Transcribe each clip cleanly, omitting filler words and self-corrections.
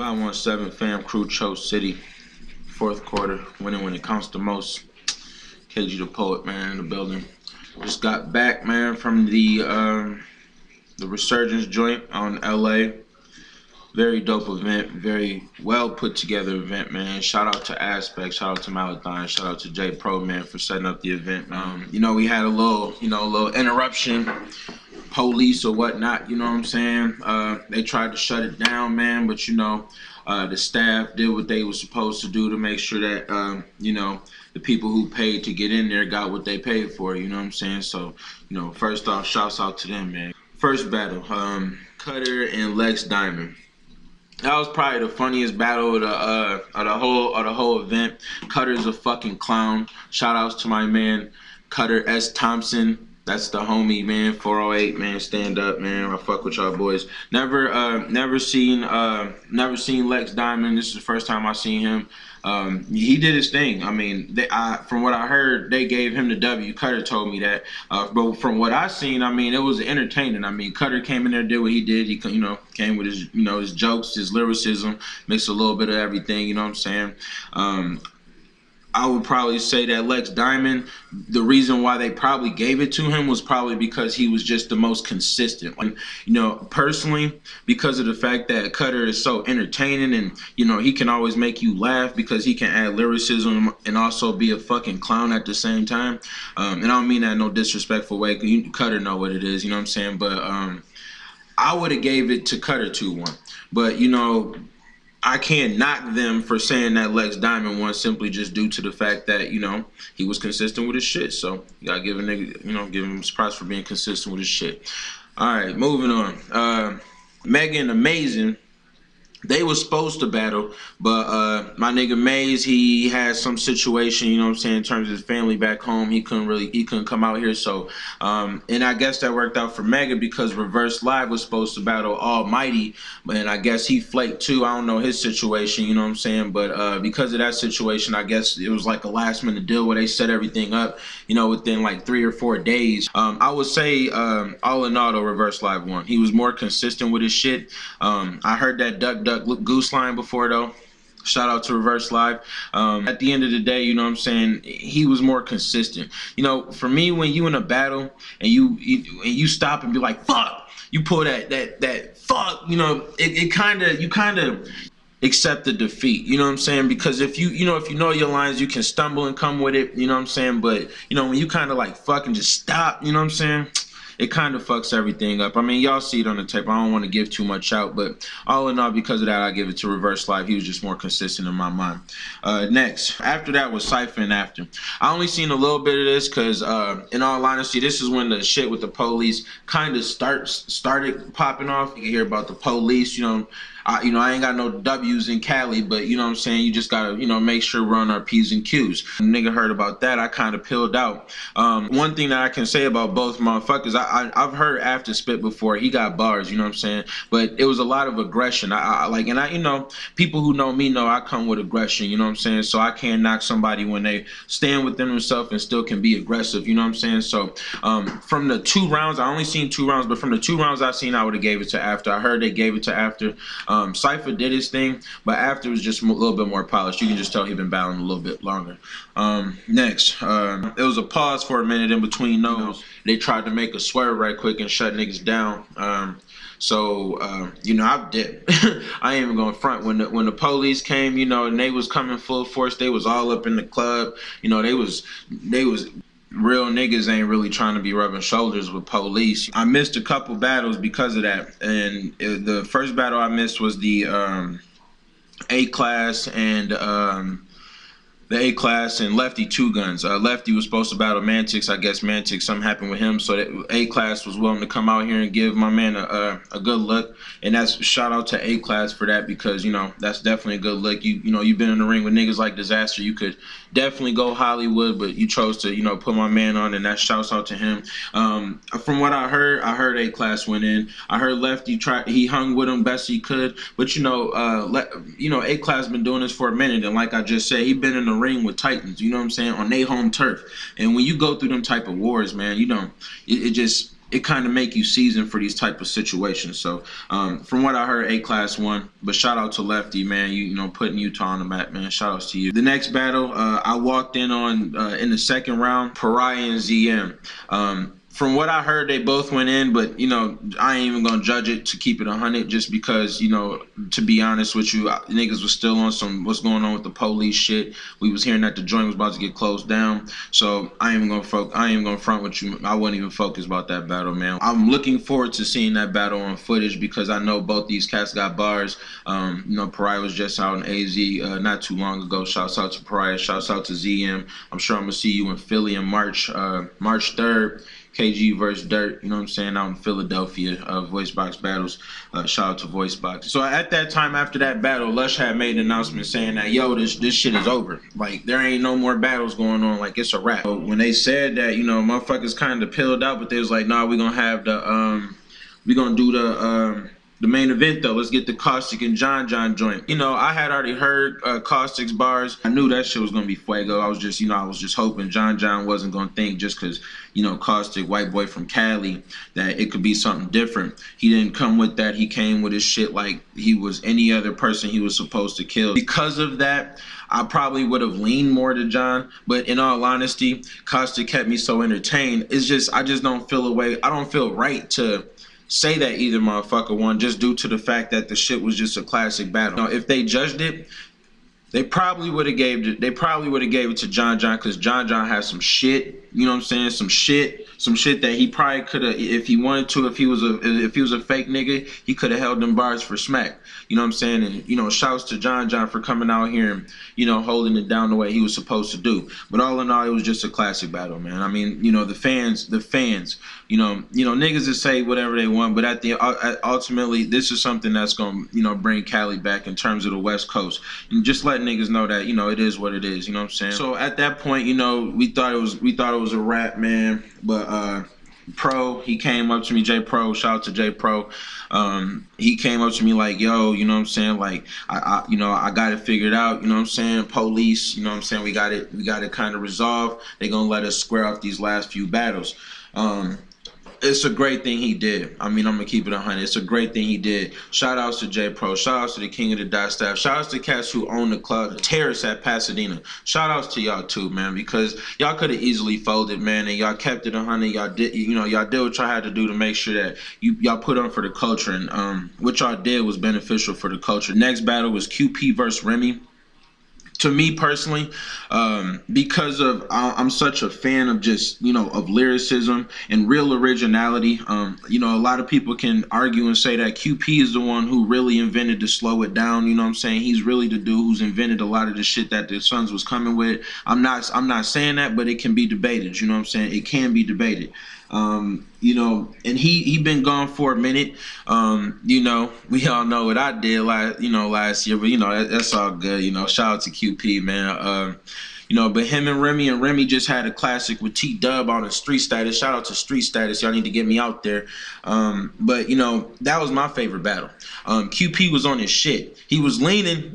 517 fam crew chose City. Fourth quarter, winning when it counts the most. KG the Poet, man, in the building. Just got back, man, from the Resurgence joint on LA. Very dope event, very well put together event, man. Shout out to Aspect, shout out to Malathon, shout out to J Pro, man, for setting up the event. We had a little interruption, police or whatnot, you know what I'm saying? They tried to shut it down, man, but the staff did what they were supposed to do to make sure that the people who paid to get in there got what they paid for, you know what I'm saying? So, first off, shouts out to them, man. First battle, Cutter and Lex Diamond. That was probably the funniest battle of the whole event. Cutter's a fucking clown. Shout outs to my man Cutter S. Thompson. That's the homie, man. 408, man. Stand up, man. I fuck with y'all boys. Never seen Lex Diamond. This is the first time I seen him. He did his thing. I mean, from what I heard, they gave him the W. Cutter told me that. But from what I seen, I mean, it was entertaining. I mean, Cutter came in there, did what he did. He, came with his, his jokes, his lyricism, mixed a little bit of everything. You know what I'm saying? I would probably say that Lex Diamond, the reason why they probably gave it to him was probably because he was just the most consistent. Personally, because of the fact that Cutter is so entertaining and, he can always make you laugh because he can add lyricism and also be a fucking clown at the same time. And I don't mean that in no disrespectful way. Cutter know what it is, you know what I'm saying? But I would have gave it to Cutter 2-1. But, I can't knock them for saying that Lex Diamond won simply just due to the fact that, he was consistent with his shit. So you gotta give a nigga, give him his props for being consistent with his shit. Alright, moving on. Megan Amazing. They were supposed to battle, but my nigga Maze, he had some situation, in terms of his family back home. He couldn't come out here. So and I guess that worked out for Mega because Reverse Live was supposed to battle Almighty, and I guess he flaked too. I don't know his situation, you know what I'm saying? But because of that situation, I guess it was like a last minute deal where they set everything up, within like 3 or 4 days. I would say all in all, though, Reverse Live won. He was more consistent with his shit. I heard that Duck Goose line before, though. Shout out to Reverse Live. At the end of the day, you know what I'm saying, he was more consistent. For me, when you in a battle and you stop and be like, fuck, you pull that fuck, you kind of accept the defeat, you know what I'm saying? Because if you know your lines, you can stumble and come with it, you know what I'm saying? But when you kind of like fucking just stop, you know what I'm saying, it kind of fucks everything up. I mean, y'all see it on the tape. I don't want to give too much out, but all in all, because of that, I give it to Reverse Live. He was just more consistent in my mind. Next, after that was Cypher and After. I only seen a little bit of this because, in all honesty, this is when the shit with the police kind of started popping off. You can hear about the police, I ain't got no W's in Cali, but you know what I'm saying, you just gotta, make sure we're on our P's and Q's. Nigga heard about that, I kind of peeled out. One thing that I can say about both motherfuckers, I've heard After spit before. He got bars, you know what I'm saying, but it was a lot of aggression. People who know me know I come with aggression, you know what I'm saying, so I can't knock somebody when they stand within themselves and still can be aggressive, you know what I'm saying. So from the 2 rounds, I only seen 2 rounds, but from the 2 rounds I seen, I would have gave it to After. I heard they gave it to After. Cypher did his thing, but After was just a little bit more polished. You can just tell he'd been battling a little bit longer. Next, it was a pause for a minute in between those. They tried to make a swerve right quick and shut niggas down. I did. I ain't even going front. When the police came, and they was coming full force, they was all up in the club. They was real niggas ain't really trying to be rubbing shoulders with police. I missed a couple battles because of that, and the first battle I missed was the Aclass and Lefty 2 Guns. Lefty was supposed to battle Mantix. I guess Mantix, something happened with him, so that Aclass was willing to come out here and give my man a good look. And that's shout out to Aclass for that, because that's definitely a good look. You've been in the ring with niggas like Disaster. You could definitely go Hollywood, but you chose to put my man on, and that shouts out to him. From what I heard Aclass went in. I heard Lefty he hung with him best he could, but Aclass been doing this for a minute, and like I just said, he been in the ring with Titans, you know what I'm saying, on their home turf. And when you go through them type of wars, man, it just it kind of make you seasoned for these type of situations. So from what I heard, Aclass won, but shout out to Lefty, man. You know, putting Utah on the map, man. Shout outs to you. The next battle, I walked in on in the second round, Pariah and ZM. From what I heard, they both went in, but, you know, I ain't even going to judge it to keep it 100 just because, you know, to be honest with you, niggas was still on some what's going on with the police shit. We was hearing that the joint was about to get closed down. So I ain't even going to front with you. I wasn't even focused about that battle, man. I'm looking forward to seeing that battle on footage because I know both these cats got bars. You know, Pariah was just out in AZ not too long ago. Shouts out to Pariah. Shouts out to ZM. I'm sure I'm going to see you in Philly in March 3rd. KG versus Dirt, you know what I'm saying, out in Philadelphia, Voice Box battles. Shout out to Voice Box. So at that time, after that battle, Lush had made an announcement saying that, yo, this shit is over. Like, there ain't no more battles going on. Like, it's a wrap. So when they said that, you know, motherfuckers kind of pilled out, but they was like, nah, we gonna have the, we gonna do the main event though. Let's get the Costic and John joint. You know, I had already heard Costic's bars. I knew that shit was gonna be fuego. I was just hoping John wasn't gonna think just cause, you know, Costic, white boy from Cali, that it could be something different. He didn't come with that. He came with his shit like he was any other person he was supposed to kill. Because of that, I probably would have leaned more to John, but in all honesty, Costic kept me so entertained. It's just, I just don't feel a way. I don't feel right to say that either motherfucker won just due to the fact that the shit was just a classic battle. Now, if they judged it, they probably would have gave it to John because John has some shit, you know what I'm saying? Some shit that he probably could have, if he wanted to, if he was a fake nigga, he could have held them bars for smack. You know what I'm saying? And, you know, shouts to John for coming out here and, you know, holding it down the way he was supposed to do. But all in all, it was just a classic battle, man. I mean, you know, the fans, you know, niggas that say whatever they want, but ultimately, this is something that's going to, you know, bring Cali back in terms of the West Coast. And just let niggas know that, you know, it is what it is, you know what I'm saying? So at that point, you know, we thought it was a wrap, man. But Pro, he came up to me, J Pro, shout out to J Pro. He came up to me like, yo, you know what I'm saying? Like, you know, I got it figured out, you know what I'm saying? Police, you know what I'm saying? We got it kind of resolved. They're going to let us square off these last few battles. It's a great thing he did. I mean, I'm going to keep it 100. It's a great thing he did. Shout outs to J Pro. Shout outs to the King of the Dot Staff. Shout outs to cats who own the club, the Terrace at Pasadena. Shout outs to y'all too, man, because y'all could have easily folded, man, and y'all kept it 100. Y'all did, you know, y'all did what y'all had to do to make sure that y'all put on for the culture, and what y'all did was beneficial for the culture. Next battle was QP versus Remy. To me personally, because of I'm such a fan of just, you know, of lyricism and real originality. You know, a lot of people can argue and say that QP is the one who really invented to slow it down. You know what I'm saying? He's really the dude who's invented a lot of the shit that the Suns was coming with. I'm not saying that, but it can be debated. You know what I'm saying? It can be debated. You know, and he been gone for a minute. You know, we all know what I did last year, but you know, that's all good. You know, shout out to QP, man. You know, but him and Remy just had a classic with T-Dub on the Street Status. Shout out to Street Status. Y'all need to get me out there. But, you know, that was my favorite battle. QP was on his shit. He was leaning.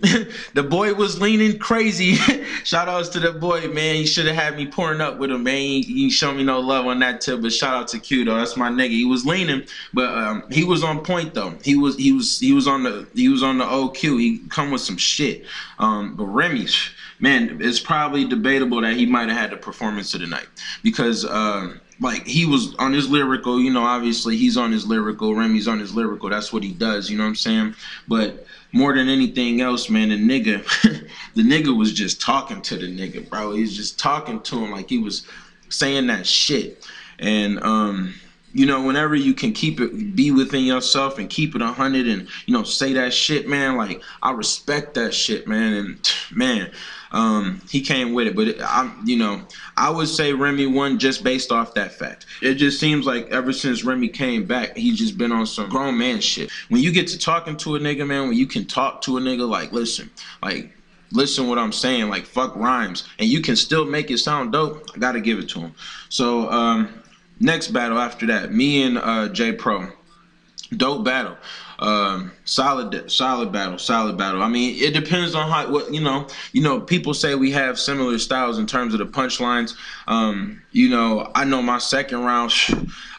The boy was leaning crazy. Shout outs to the boy, man. He should have had me pouring up with him, man. He showed me no love on that tip, but shout out to Q, though. That's my nigga. He was leaning, but he was on point, though. He was on the old Q. He come with some shit. But Remy, man, it's probably debatable that he might have had the performance of the night because, like, he was on his lyrical, you know, obviously he's on his lyrical, Remy's on his lyrical, that's what he does, you know what I'm saying? But more than anything else, man, the nigga was just talking to the nigga, bro. He's just talking to him like he was saying that shit. And, you know, whenever you can be within yourself and keep it 100 and, you know, say that shit, man, like, I respect that shit, man. And, man, he came with it. But, you know, I would say Remy won just based off that fact. It just seems like ever since Remy came back, he's just been on some grown man shit. When you get to talking to a nigga, man, when you can talk to a nigga, like, listen what I'm saying, like, fuck rhymes, and you can still make it sound dope, I gotta give it to him. So, next battle after that, me and J Pro. Dope battle. Solid battle. I mean, it depends on how what you know. People say we have similar styles in terms of the punchlines. You know, I know my second round.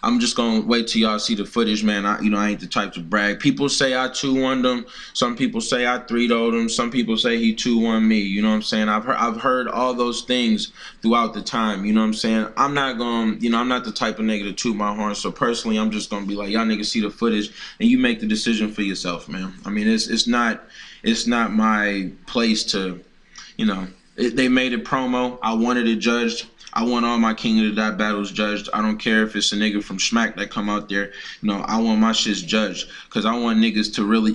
I'm just gonna wait till y'all see the footage, man. I ain't the type to brag. People say I 2-1'd him. Some people say I 3-0'd him. Some people say he 2-1 me. You know what I'm saying? I've heard all those things throughout the time. You know what I'm saying? I'm not gonna, I'm not the type of nigga to toot my horn. So personally, I'm just gonna be like, y'all niggas see the footage and you make the decision for yourself, man. I mean, it's not my place to, they made a promo. I wanted it judged. I want all my King of the Dot battles judged. I don't care if it's a nigga from Smack that come out there. I want my shits judged because I want niggas to really,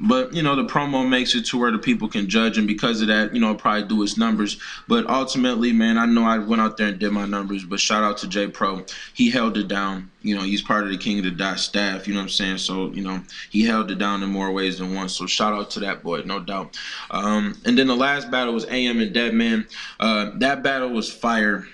But, the promo makes it to where the people can judge, and because of that, probably do its numbers. But ultimately, man, I know I went out there and did my numbers, but shout out to J Pro. He held it down. He's part of the King of the Dot staff, you know what I'm saying? So, he held it down in more ways than one. So shout out to that boy, no doubt. And then the last battle was AM and Deadman. That battle was fire.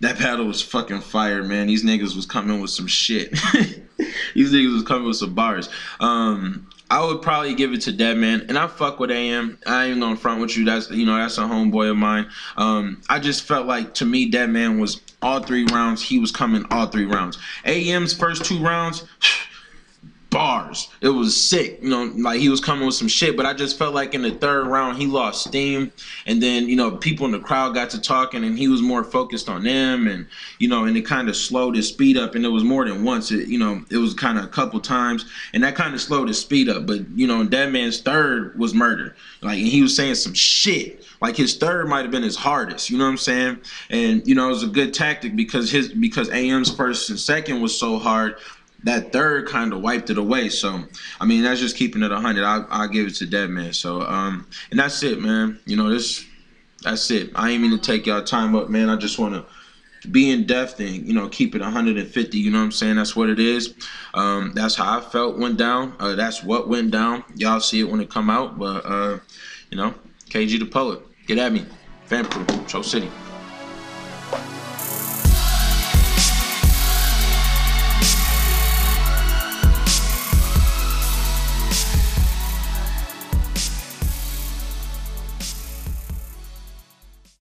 That battle was fucking fire, man. These niggas was coming with some shit. These niggas was coming with some bars. I would probably give it to Deadman, and I fuck with AM. I ain't gonna front with you. That's that's a homeboy of mine. I just felt like, to me, Deadman was all 3 rounds. He was coming all 3 rounds. AM's first 2 rounds, bars. It was sick. Like he was coming with some shit, but I just felt like in the 3rd round he lost steam, and then people in the crowd got to talking and he was more focused on them, and and it kind of slowed his speed up, and it was more than once. It was kind of a couple times, and that kind of slowed his speed up. But Deadman's 3rd was murder, like, and he was saying some shit. Like his 3rd might have been his hardest, you know what I'm saying? And it was a good tactic because AM's 1st and 2nd was so hard. That 3rd kind of wiped it away. So, I mean, that's just keeping it 100. I'll give it to Deadman. So, and that's it, man. That's it. I ain't mean to take y'all time up, man. I just want to be in depth and, keep it 150. You know what I'm saying? That's what it is. That's how I felt went down. That's what went down. Y'all see it when it come out. But, KG the Poet. Get at me. Fan Crew. Cho City.